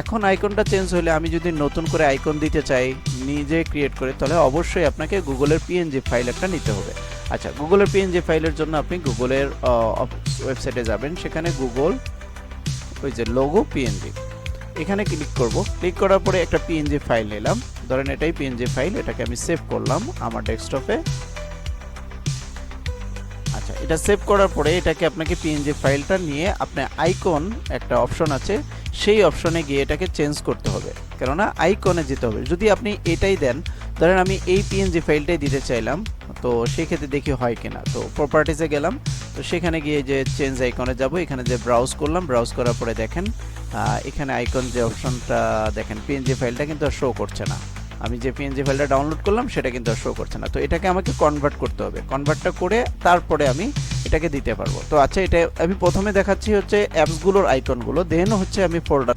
এখন আইকনটা চেঞ্জ হলে আমি যদি নতুন করে আইকন দিতে চাই নিজে ক্রিয়েট করে, তাহলে অবশ্যই আপনাকে গুগলের পিএনজি ফাইল একটা নিতে হবে। আচ্ছা, গুগলের পিএনজি ফাইলের জন্য আপনি গুগলের ওয়েবসাইটে যাবেন, সেখানে গুগল ওই যে লোগো পিএনজি, এখানে ক্লিক করব। ক্লিক করার পরে একটা পিএনজি ফাইল নিলাম, ধরেন এটাই পিএনজি ফাইল, এটাকে আমি সেভ করলাম আমার ডেস্কটপে। আচ্ছা, এটা সেভ করার পরে এটাকে আপনাকে পিএনজি ফাইলটা নিয়ে আপনার আইকন একটা অপশন আছে, সেই অপশনে গিয়ে এটাকে চেঞ্জ করতে হবে, কেননা আইকনে যেতে হবে। যদি আপনি এটাই দেন, ধরেন আমি এই পিএনজি ফাইলটাই দিতে চাইলাম, তো সেই ক্ষেত্রে দেখি হয় কিনা। তো প্রপার্টিসে গেলাম, তো সেখানে গিয়ে যে চেঞ্জ আইকনে যাব, এখানে যে ব্রাউজ করলাম, ব্রাউজ করার পরে দেখেন এখানে আইকন যে অপশনটা দেখেন, পিএনজি ফাইলটা কিন্তু আর শো করছে না। আমি যে পিএনজি ফাইলটা ডাউনলোড করলাম সেটা কিন্তু আর শো করছে না। তো এটাকে আমাকে কনভার্ট করতে হবে, কনভার্টটা করে তারপরে আমি এটাকে দিতে পারবো। তো আচ্ছা, এটা আমি প্রথমে দেখাচ্ছি হচ্ছে অ্যাপসগুলোর আইকনগুলো, দেন হচ্ছে আমি ফোল্ডার